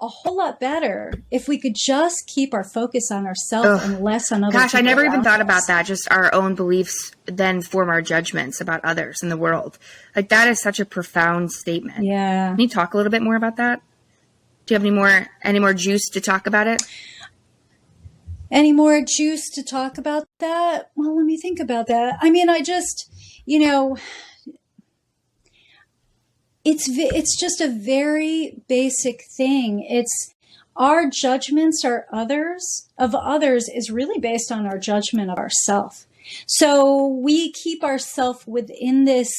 a whole lot better if we could just keep our focus on ourselves and less on other people. Gosh, I never even thought about that. Just our own beliefs then form our judgments about others in the world. Like, that is such a profound statement. Yeah. Can you talk a little bit more about that? Do you have any more juice to talk about it? Any more juice to talk about that? Well, let me think about that. I mean, I just, it's just a very basic thing. It's our judgments of others is really based on our judgment of ourselves. So we keep ourselves within this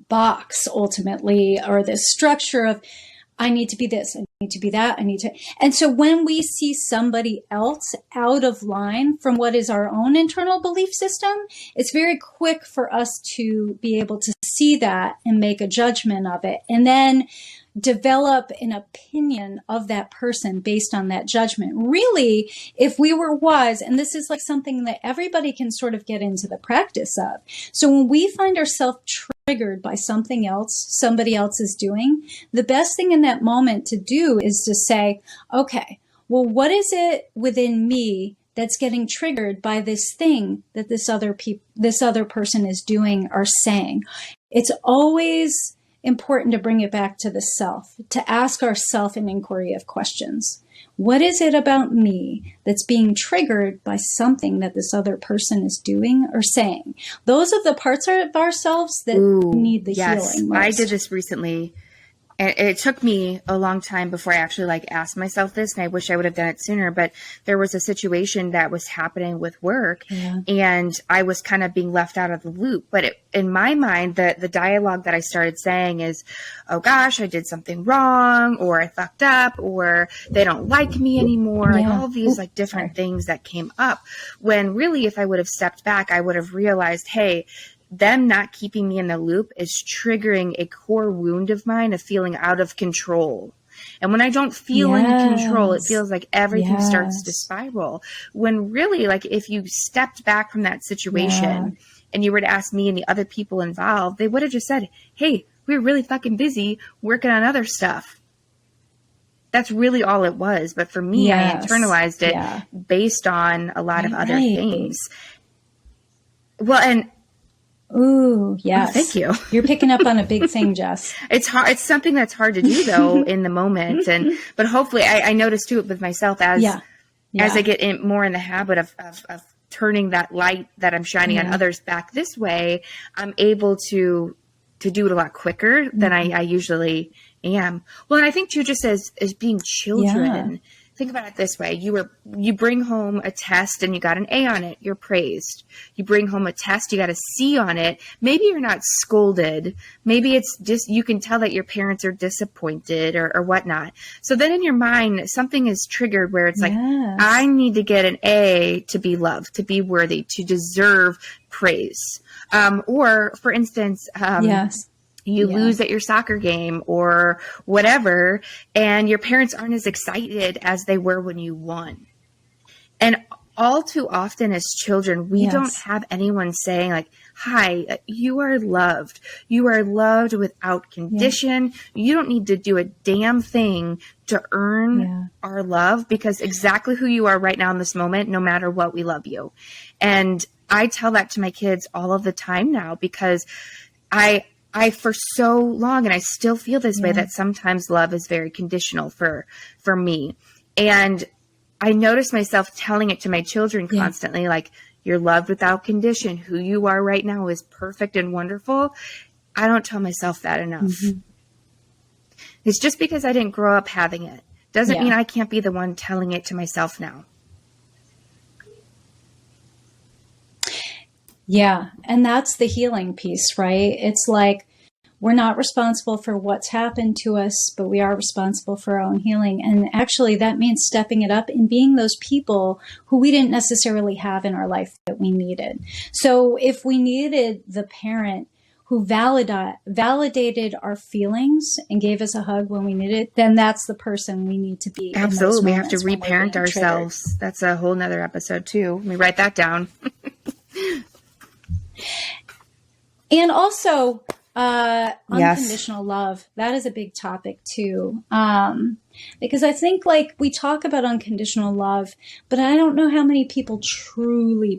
box ultimately, or this structure of, I need to be this, I need to be that, and so when we see somebody else out of line from what is our own internal belief system, it's very quick for us to be able to see that and make a judgment of it, and then develop an opinion of that person based on that judgment. Really, if we were wise, and this is like something that everybody can sort of get into the practice of. So when we find ourselves triggered by something else somebody else is doing, the best thing in that moment to do is to say, okay, well, what is it within me that's getting triggered by this thing that this other person is doing or saying? It's always important to bring it back to the self, to ask ourself an inquiry of questions. What is it about me that's being triggered by something that this other person is doing or saying? Those are the parts of ourselves that need the healing most. I did this recently. And it took me a long time before I actually like asked myself this, and I wish I would have done it sooner, but there was a situation that was happening with work and I was kind of being left out of the loop. But in my mind, the dialogue that I started saying is, oh gosh, I did something wrong, or I fucked up, or they don't like me anymore. Like all of these like different things that came up, when really, if I would have stepped back, I would have realized, hey, them not keeping me in the loop is triggering a core wound of mine of feeling out of control. And when I don't feel in control, it feels like everything starts to spiral. When really, like, if you stepped back from that situation and you were to ask me and the other people involved, they would have just said, hey, we were really fucking busy working on other stuff. That's really all it was. But for me, I internalized it based on a lot of other things. Well, and ooh, yes. Oh, thank you. You're picking up on a big thing, Jess. It's hard. It's something that's hard to do though in the moment. But hopefully I notice too with myself as I get more in the habit of turning that light that I'm shining on others back this way, I'm able to do it a lot quicker than I usually am. Well, and I think too, just as being children, think about it this way. You bring home a test and you got an A on it. You're praised. You bring home a test, you got a C on it. Maybe you're not scolded. Maybe it's just, you can tell that your parents are disappointed or whatnot. So then in your mind, something is triggered where it's like, I need to get an A to be loved, to be worthy, to deserve praise. Or for instance, you lose at your soccer game or whatever, and your parents aren't as excited as they were when you won. And all too often as children, we don't have anyone saying like, hi, you are loved. You are loved without condition. You don't need to do a damn thing to earn our love, because exactly who you are right now in this moment, no matter what, we love you. And I tell that to my kids all of the time now, because I for so long, and I still feel this way, that sometimes love is very conditional for me. And I notice myself telling it to my children constantly, like, you're loved without condition. Who you are right now is perfect and wonderful. I don't tell myself that enough. It's just because I didn't grow up having it. Doesn't mean I can't be the one telling it to myself now. Yeah. And that's the healing piece, right? It's like, we're not responsible for what's happened to us, but we are responsible for our own healing. And actually that means stepping it up and being those people who we didn't necessarily have in our life that we needed. So if we needed the parent who validated our feelings and gave us a hug when we needed it, then that's the person we need to be. Absolutely. We have to reparent ourselves. Triggered. That's a whole nother episode too. Let me write that down. And also, unconditional love. That is a big topic too. Because I think like we talk about unconditional love, but I don't know how many people truly,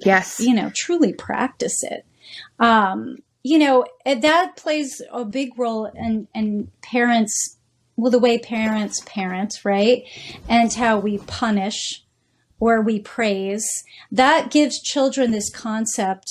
truly practice it. That plays a big role in parents, well, the way parents parent, right? And how we punish or we praise. That gives children this concept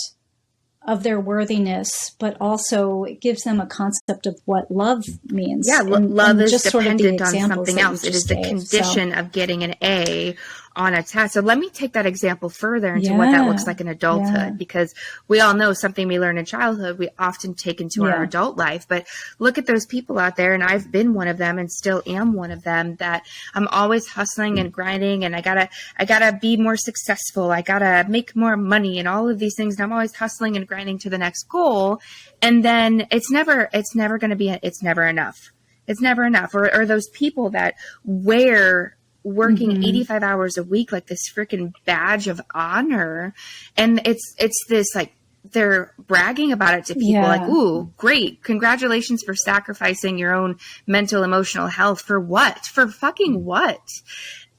of their worthiness, but also it gives them a concept of what love means. Yeah, love is dependent on something else. It is the condition of getting an A on a test. So let me take that example further into what that looks like in adulthood, because we all know something we learn in childhood, we often take into our adult life. But look at those people out there, and I've been one of them and still am one of them, that I'm always hustling and grinding, and I gotta be more successful. I gotta make more money and all of these things. And I'm always hustling and grinding to the next goal. And then it's never enough. It's never enough. Or those people that wear working 85 hours a week like this freaking badge of honor, and it's this like they're bragging about it to people like, ooh, great, congratulations for sacrificing your own mental emotional health for what? For fucking what?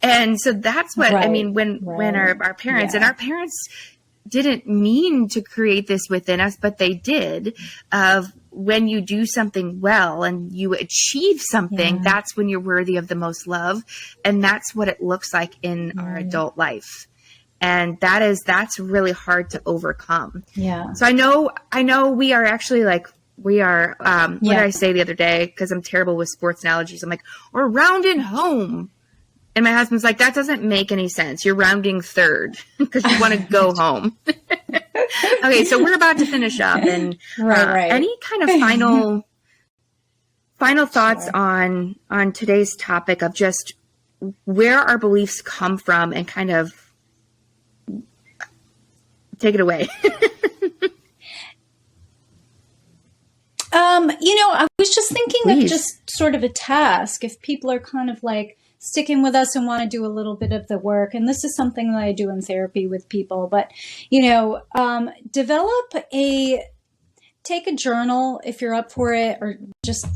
And so that's what I mean when our parents and our parents didn't mean to create this within us, but they did, of when you do something well and you achieve something, that's when you're worthy of the most love. And that's what it looks like in our adult life. And that's really hard to overcome. Yeah. So I know we are actually like We are, what did I say the other day? Because I'm terrible with sports analogies. I'm like, we're rounding home. And my husband's like, that doesn't make any sense. You're rounding third because you want to go home. Okay, so we're about to finish up. And right. Any kind of final thoughts on today's topic of just where our beliefs come from, and kind of take it away. I was just thinking of just sort of a task, if people are kind of like sticking with us and want to do a little bit of the work. And this is something that I do in therapy with people, but, take a journal if you're up for it, or just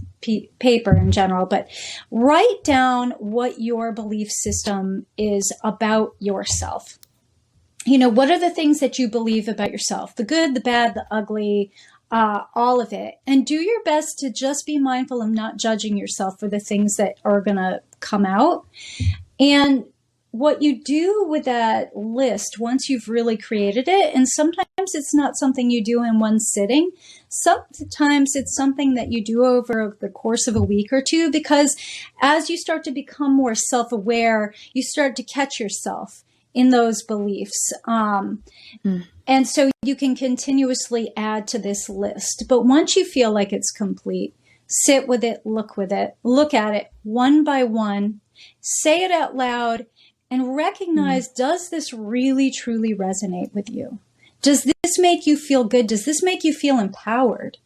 paper in general, but write down what your belief system is about yourself. What are the things that you believe about yourself? The good, the bad, the ugly, all of it. And do your best to just be mindful of not judging yourself for the things that are going to come out. And what you do with that list, once you've really created it, and sometimes it's not something you do in one sitting. Sometimes it's something that you do over the course of a week or two, because as you start to become more self-aware, you start to catch yourself in those beliefs. And so you can continuously add to this list. But once you feel like it's complete, sit with it, look at it one by one, say it out loud, and recognize, does this really, truly resonate with you? Does this make you feel good? Does this make you feel empowered?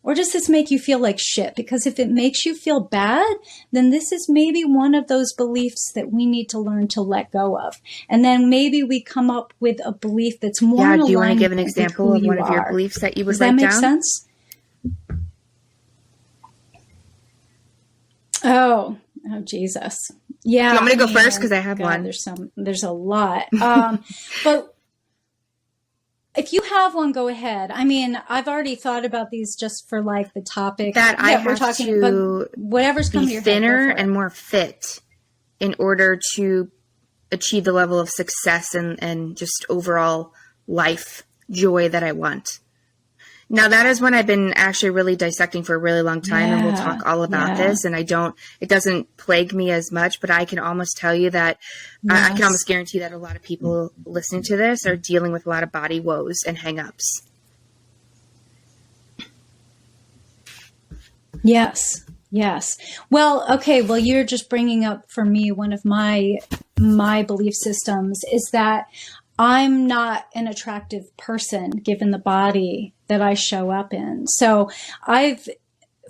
Or does this make you feel like shit? Because if it makes you feel bad, then this is maybe one of those beliefs that we need to learn to let go of. And then maybe we come up with a belief that's more in alignment. Do you want to give an example of one of your beliefs that you would write down? Does that make sense? Oh, Jesus. Yeah. I'm going to go first because I have one. There's a lot. But if you have one, go ahead. I mean, I've already thought about these just for like the topic that I have to whatever's coming to your head, thinner and more fit in order to achieve the level of success and just overall life joy that I want. Now, that is one I've been actually really dissecting for a really long time, and we'll talk all about this. And it doesn't plague me as much, but I can almost tell you that I can almost guarantee that a lot of people listening to this are dealing with a lot of body woes and hang-ups. Yes. Well, okay. Well, you're just bringing up for me one of my belief systems is that I'm not an attractive person given the body that I show up in. So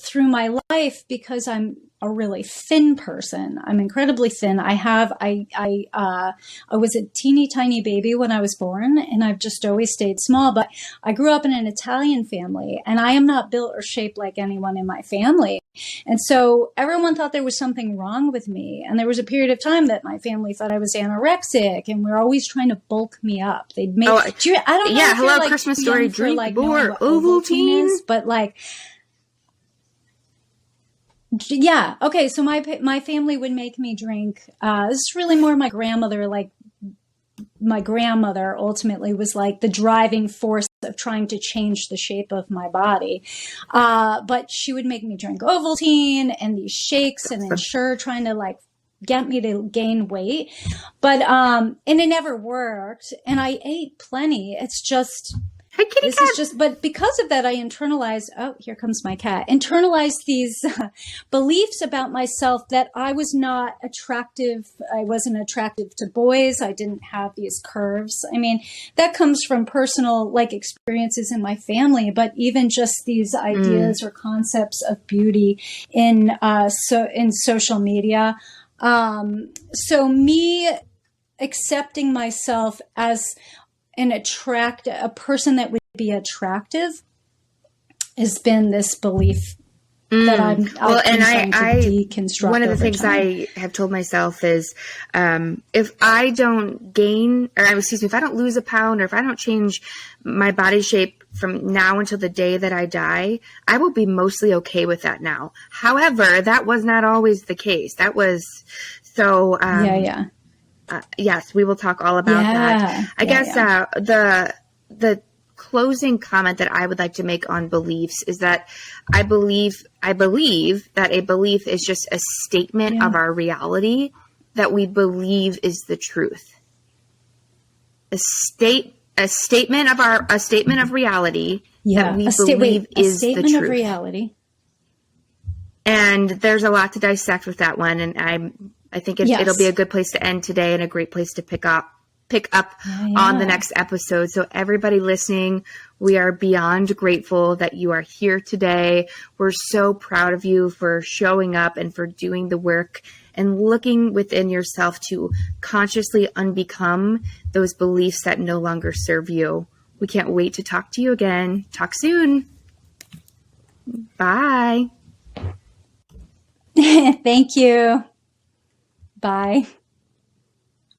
through my life, because I'm a really thin person, I'm incredibly thin. I was a teeny tiny baby when I was born, and I've just always stayed small, but I grew up in an Italian family, and I am not built or shaped like anyone in my family. And so everyone thought there was something wrong with me. And there was a period of time that my family thought I was anorexic, and we were always trying to bulk me up. They'd make, I don't know. Yeah. Hello, like Christmas story. Drink like more Ovaltine. But like, yeah. Okay. So my family would make me drink. This is really more my grandmother. Like my grandmother ultimately was like the driving force of trying to change the shape of my body. But she would make me drink Ovaltine and these shakes and Ensure, trying to like get me to gain weight. But, and it never worked. And I ate plenty. It's just, but because of that, I internalized, here comes my cat, internalized these beliefs about myself that I was not attractive. I wasn't attractive to boys. I didn't have these curves. I mean, that comes from personal like experiences in my family, but even just these ideas or concepts of beauty in social media. So me accepting myself as a person that would be attractive has been this belief that I'm trying to deconstruct. One of the things I have told myself is, if I don't if I don't lose a pound, or if I don't change my body shape from now until the day that I die, I will be mostly okay with that now. However, that was not always the case. That was so, yes, we will talk all about that. I guess the closing comment that I would like to make on beliefs is that I believe that a belief is just a statement of our reality that we believe is the truth. A statement of reality that we believe is the truth. A statement of reality. And there's a lot to dissect with that one, and I think it'll be a good place to end today and a great place to pick up on the next episode. So everybody listening, we are beyond grateful that you are here today. We're so proud of you for showing up and for doing the work and looking within yourself to consciously unbecome those beliefs that no longer serve you. We can't wait to talk to you again. Talk soon. Bye. Thank you. Bye.